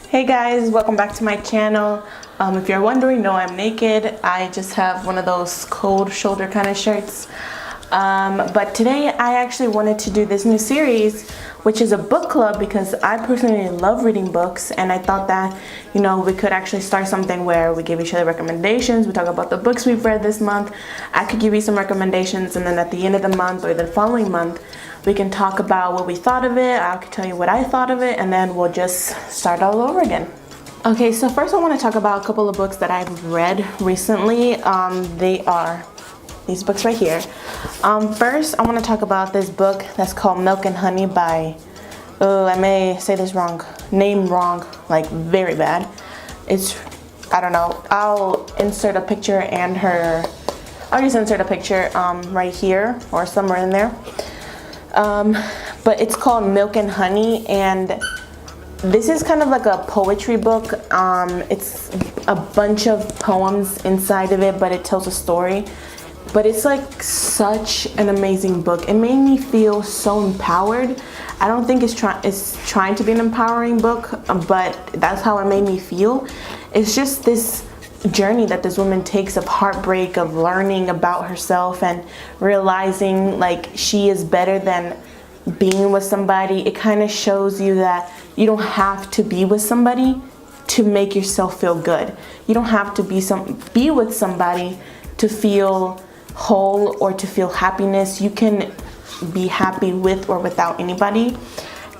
Hey guys, welcome back to my channel. If you're wondering, no, I'm naked. I just have one of those cold shoulder kind of shirts. But today I actually wanted to do this new series, which is a book club, because I personally love reading books, and I thought that, you know, we could actually start something where we give each other recommendations. We talk about the books we've read this month. I could give you some recommendations, and then at the end of the month or the following month, we can talk about what we thought of it. I could tell you what I thought of it, and then we'll just start all over again. Okay, so first I want to talk about a couple of books that I've read recently. They are these books right here. First, I want to talk about this book that's called Milk and Honey by, I may say this wrong, name wrong, like very bad. I don't know, I'll insert a picture and I'll just insert a picture right here or somewhere in there. But it's called Milk and Honey, and this is kind of like a poetry book. It's a bunch of poems inside of it, but it tells a story. But it's like such an amazing book. It made me feel so empowered. I don't think it's trying to be an empowering book, but that's how it made me feel. It's just this journey that this woman takes of heartbreak, of learning about herself and realizing like she is better than being with somebody. It kind of shows you that you don't have to be with somebody to make yourself feel good. You don't have to be with somebody to feel whole or to feel happiness. You can be happy with or without anybody.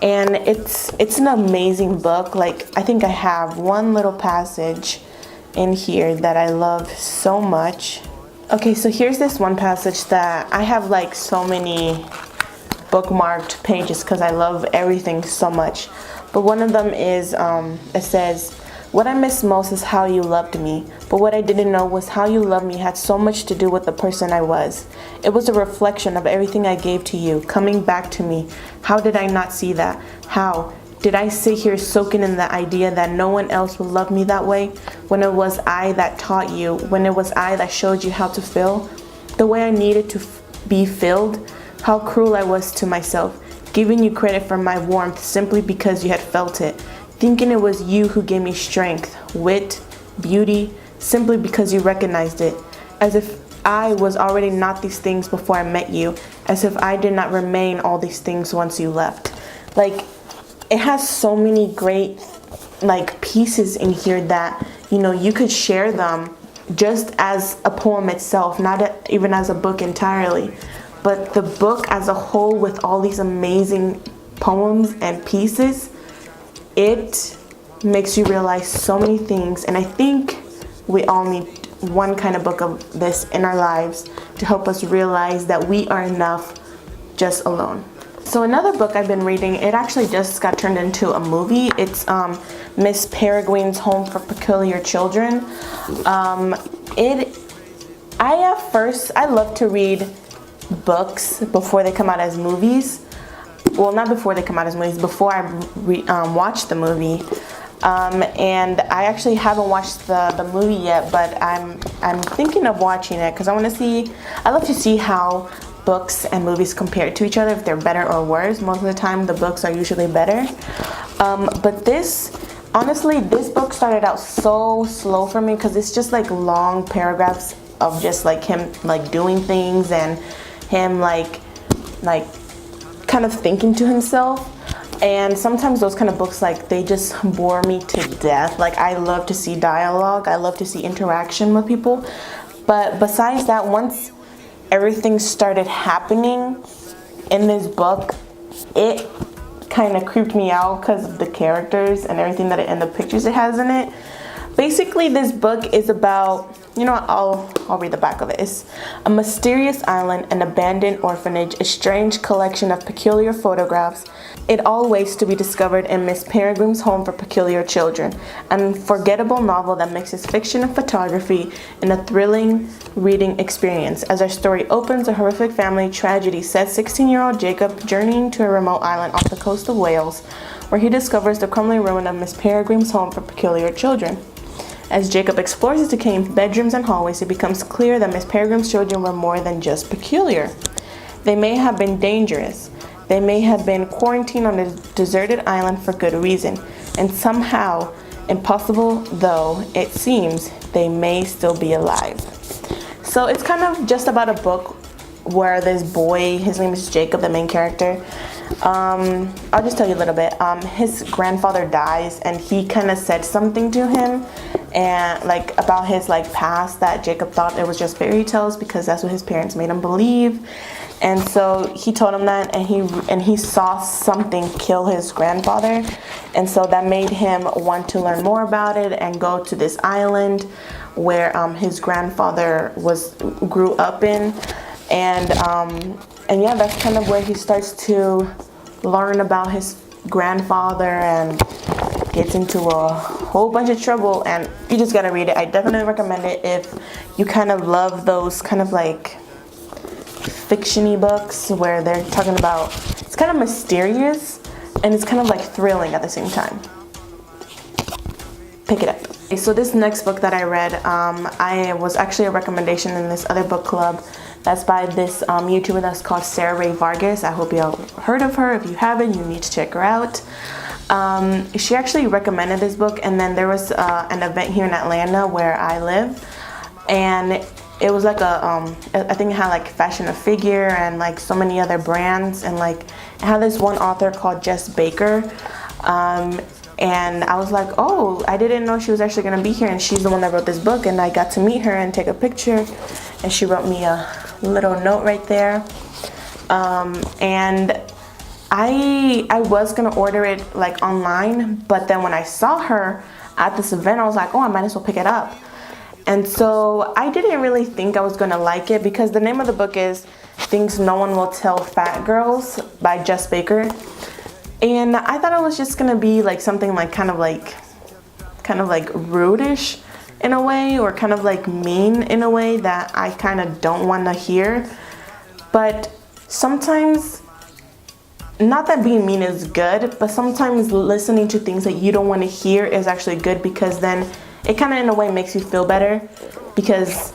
And it's an amazing book. Like, I think I have one little passage in here that I love so much. Okay, so here's this one passage that I have like so many bookmarked pages because I love everything so much. But one of them is, it says, "What I miss most is how you loved me, but what I didn't know was how you loved me had so much to do with the person I was. It was a reflection of everything I gave to you, coming back to me. How did I not see that? How did I sit here soaking in the idea that no one else would love me that way, when it was I that taught you, when it was I that showed you how to feel, the way I needed to be filled? How cruel I was to myself, giving you credit for my warmth simply because you had felt it, thinking it was you who gave me strength, wit, beauty, simply because you recognized it, as if I was already not these things before I met you, as if I did not remain all these things once you left." Like, it has so many great like pieces in here that, you know, you could share them just as a poem itself, not even as a book entirely, but the book as a whole with all these amazing poems and pieces. It makes you realize so many things, and I think we all need one kind of book of this in our lives to help us realize that we are enough just alone. So another book I've been reading, it actually just got turned into a movie. It's Miss Peregrine's Home for Peculiar Children. I love to read books before they come out as movies. Well, not before they come out as movies, before I watch the movie. And I actually haven't watched the movie yet, but I'm thinking of watching it because I love to see how books and movies compare to each other, if they're better or worse. Most of the time the books are usually better. But honestly, this book started out so slow for me because it's just like long paragraphs of just like him like doing things and him like kind of thinking to himself. And sometimes those kind of books, like, they just bore me to death. Like, I love to see dialogue, I love to see interaction with people. But besides that, once everything started happening in this book, it kind of creeped me out because of the characters and everything and the pictures it has in it. Basically, this book is about, you know, I'll read the back of it. It's a mysterious island, an abandoned orphanage, a strange collection of peculiar photographs, it all waits to be discovered in Miss Peregrine's Home for Peculiar Children, an unforgettable novel that mixes fiction and photography in a thrilling reading experience. As our story opens, a horrific family tragedy sets 16-year-old Jacob journeying to a remote island off the coast of Wales, where he discovers the crumbling ruin of Miss Peregrine's Home for Peculiar Children. As Jacob explores its decaying bedrooms and hallways, it becomes clear that Miss Peregrine's children were more than just peculiar. They may have been dangerous. They may have been quarantined on a deserted island for good reason. and somehow, impossible though it seems, they may still be alive. So it's kind of just about a book where this boy, his name is Jacob, the main character. I'll just tell you a little bit. His grandfather dies, and he kind of said something to him, and like about his like past, that Jacob thought it was just fairy tales because that's what his parents made him believe. And so he told him that, and he saw something kill his grandfather, and so that made him want to learn more about it and go to this island where his grandfather grew up in. And yeah, that's kind of where he starts to learn about his grandfather and gets into a whole bunch of trouble. And you just gotta read it. I definitely recommend it if you kind of love those kind of like fiction-y books where they're talking about, it's kind of mysterious and it's kind of like thrilling at the same time. Pick it up. Okay, so this next book that I read, I was actually a recommendation in this other book club. That's by this YouTuber that's called Sarah Ray Vargas. I hope you all heard of her. If you haven't, you need to check her out. She actually recommended this book, and then there was an event here in Atlanta where I live, and it was like a, I think it had like Fashion a Figure and like so many other brands, and like it had this one author called Jess Baker. And I was like, oh, I didn't know she was actually gonna be here, and she's the one that wrote this book. And I got to meet her and take a picture, and she wrote me a little note right there. And I was gonna order it like online, but then when I saw her at this event, I was like, oh, I might as well pick it up. And so I didn't really think I was gonna like it, because the name of the book is Things No One Will Tell Fat Girls by Jess Baker. And I thought it was just gonna be like something like kind of like rude-ish in a way, or kind of like mean in a way that I kind of don't want to hear. But sometimes, not that being mean is good, but sometimes listening to things that you don't want to hear is actually good, because then it kind of in a way makes you feel better, because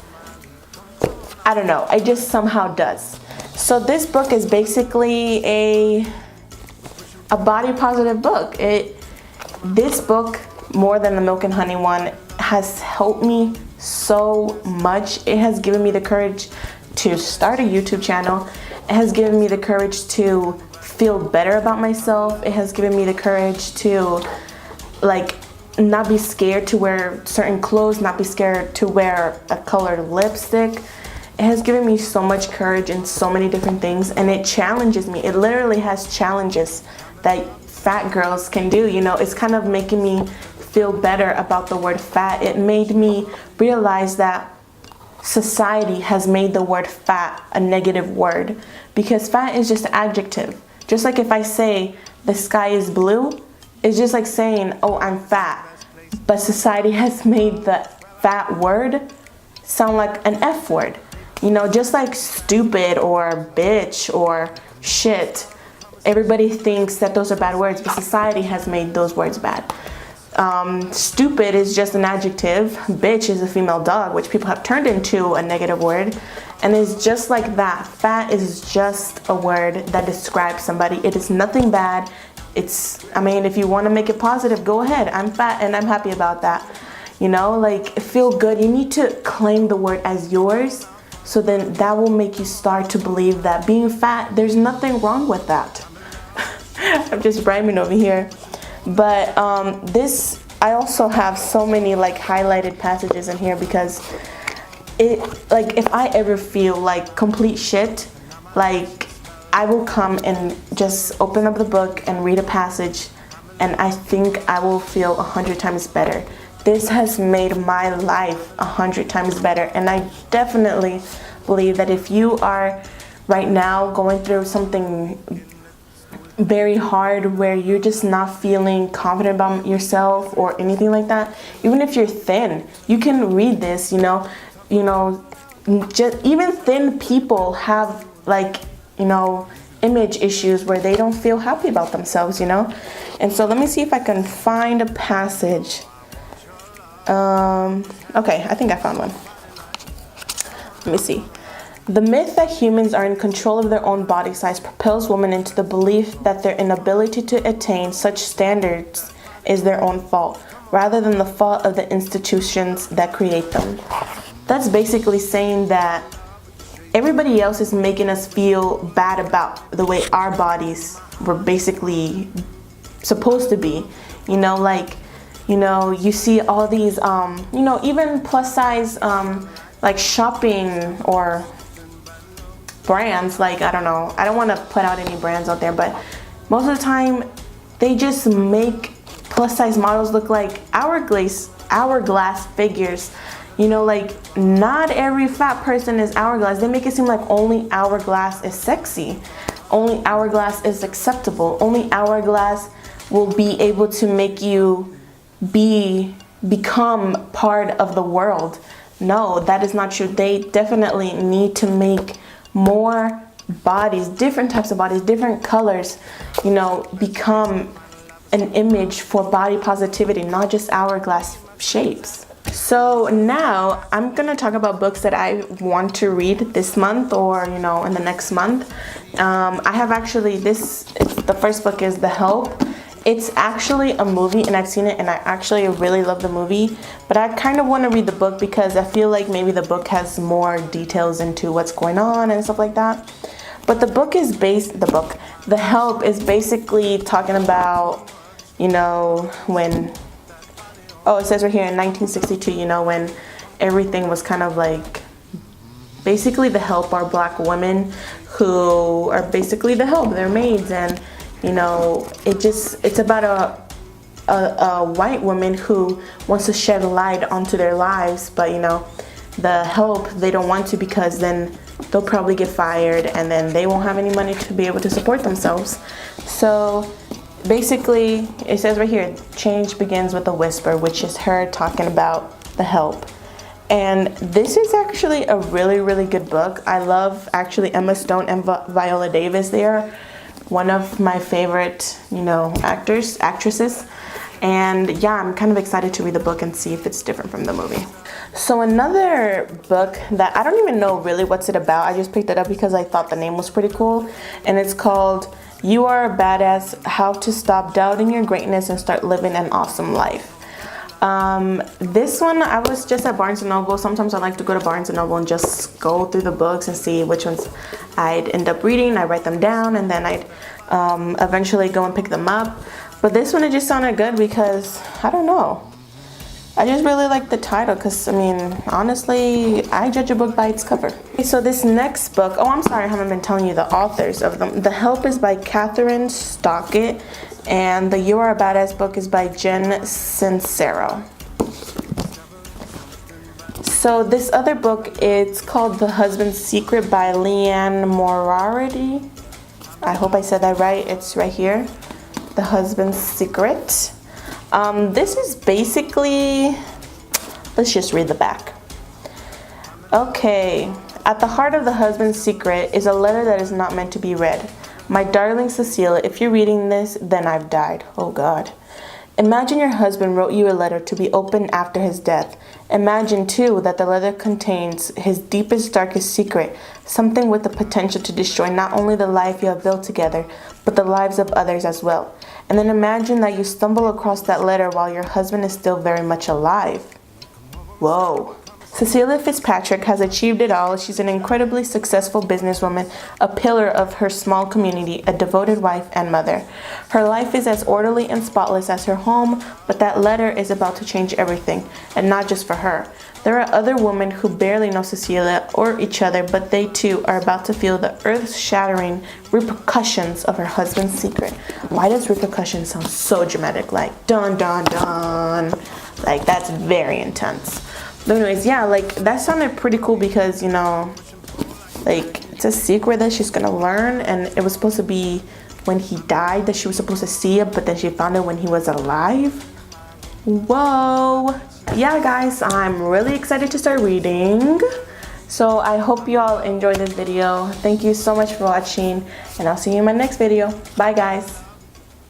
I don't know, it just somehow does. So this book is basically a body positive book. This book, more than the Milk and Honey one, has helped me so much. It has given me the courage to start a YouTube channel. It has given me the courage to feel better about myself. It has given me the courage to like not be scared to wear certain clothes, not be scared to wear a colored lipstick. It has given me so much courage in so many different things, and it challenges me. It literally has challenges that fat girls can do. You know, it's kind of making me feel better about the word fat. It made me realize that society has made the word fat a negative word, because fat is just an adjective. Just like if I say the sky is blue, it's just like saying, oh, I'm fat. But society has made the fat word sound like an F word. You know, just like stupid or bitch or shit. Everybody thinks that those are bad words, but society has made those words bad. Stupid is just an adjective. Bitch is a female dog, which people have turned into a negative word. And it's just like that. Fat is just a word that describes somebody. It is nothing bad. I mean, if you want to make it positive, go ahead. I'm fat and I'm happy about that. You know, like, feel good. You need to claim the word as yours. So then that will make you start to believe that being fat, there's nothing wrong with that. I'm just rhyming over here. But I also have so many like highlighted passages in here, because like if I ever feel like complete shit, like I will come and just open up the book and read a passage, and I think I will feel 100 times better. This has made my life 100 times better, and I definitely believe that if you are right now going through something very hard where you're just not feeling confident about yourself or anything like that, even if you're thin, you can read this. Just even thin people have like, image issues where they don't feel happy about themselves, and so let me see if I can find a passage. Okay, I think I found one. Let me see. The myth that humans are in control of their own body size propels women into the belief that their inability to attain such standards is their own fault, rather than the fault of the institutions that create them. That's basically saying that everybody else is making us feel bad about the way our bodies were basically supposed to be. You know, like, you know, you see all these, you know, even plus size, like shopping or brands, like, I don't know, I don't want to put out any brands out there, but most of the time they just make plus size models look like hourglass figures. You know, like, not every fat person is hourglass. They make it seem like only hourglass is sexy, only hourglass is acceptable, only hourglass will be able to make you become part of the world. No, that is not true. They definitely need to make more bodies, different types of bodies, different colors, you know, become an image for body positivity, not just hourglass shapes. So now I'm gonna talk about books that I want to read this month, or, you know, in the next month. I have actually, the first book is The Help. It's actually a movie, and I've seen it, and I actually really love the movie, but I kind of want to read the book because I feel like maybe the book has more details into what's going on and stuff like that. But the book is The Help is basically talking about, you know, when, oh, it says right here in 1962, you know, when everything was kind of like, basically the help are black women who are basically the help, they're maids, and, you know, it's about a white woman who wants to shed light onto their lives, but, you know, the help, they don't want to, because then they'll probably get fired and then they won't have any money to be able to support themselves. So basically, it says right here, change begins with a whisper, which is her talking about the help. And this is actually a really, really good book. I love actually Emma Stone and Viola Davis. They are one of my favorite, you know, actresses. And yeah, I'm kind of excited to read the book and see if it's different from the movie. So another book that I don't even know really what's it about. I just picked it up because I thought the name was pretty cool. And it's called You Are a Badass, How to Stop Doubting Your Greatness and Start Living an Awesome Life. This one, I was just at Barnes & Noble. Sometimes I like to go to Barnes & Noble and just go through the books and see which ones I'd end up reading. I write them down and then I'd eventually go and pick them up. But this one, it just sounded good because, I don't know, I just really like the title because, I mean, honestly, I judge a book by its cover. Okay, so this next book, oh, I'm sorry I haven't been telling you the authors of them. The Help is by Catherine Stockett, and the You Are a Badass book is by Jen Sincero. So this other book, it's called The Husband's Secret by Leanne Moriarty. I hope I said that right. It's right here. The Husband's Secret. This is basically, let's just read the back. Okay. At the heart of The Husband's Secret is a letter that is not meant to be read. My darling Cecilia, if you're reading this, then I've died. Oh God. Imagine your husband wrote you a letter to be opened after his death. Imagine, too, that the letter contains his deepest, darkest secret, something with the potential to destroy not only the life you have built together, but the lives of others as well. And then imagine that you stumble across that letter while your husband is still very much alive. Whoa. Cecilia Fitzpatrick has achieved it all. She's an incredibly successful businesswoman, a pillar of her small community, a devoted wife and mother. Her life is as orderly and spotless as her home, but that letter is about to change everything, and not just for her. There are other women who barely know Cecilia or each other, but they too are about to feel the earth-shattering repercussions of her husband's secret. Why does repercussion sound so dramatic? Like, dun, dun, dun. Like, that's very intense. But anyways, yeah, like, that sounded pretty cool because, you know, like, it's a secret that she's gonna learn, and it was supposed to be when he died that she was supposed to see it, but then she found it when he was alive. Whoa. Yeah, guys, I'm really excited to start reading. So I hope you all enjoyed this video. Thank you so much for watching, and I'll see you in my next video. Bye, guys.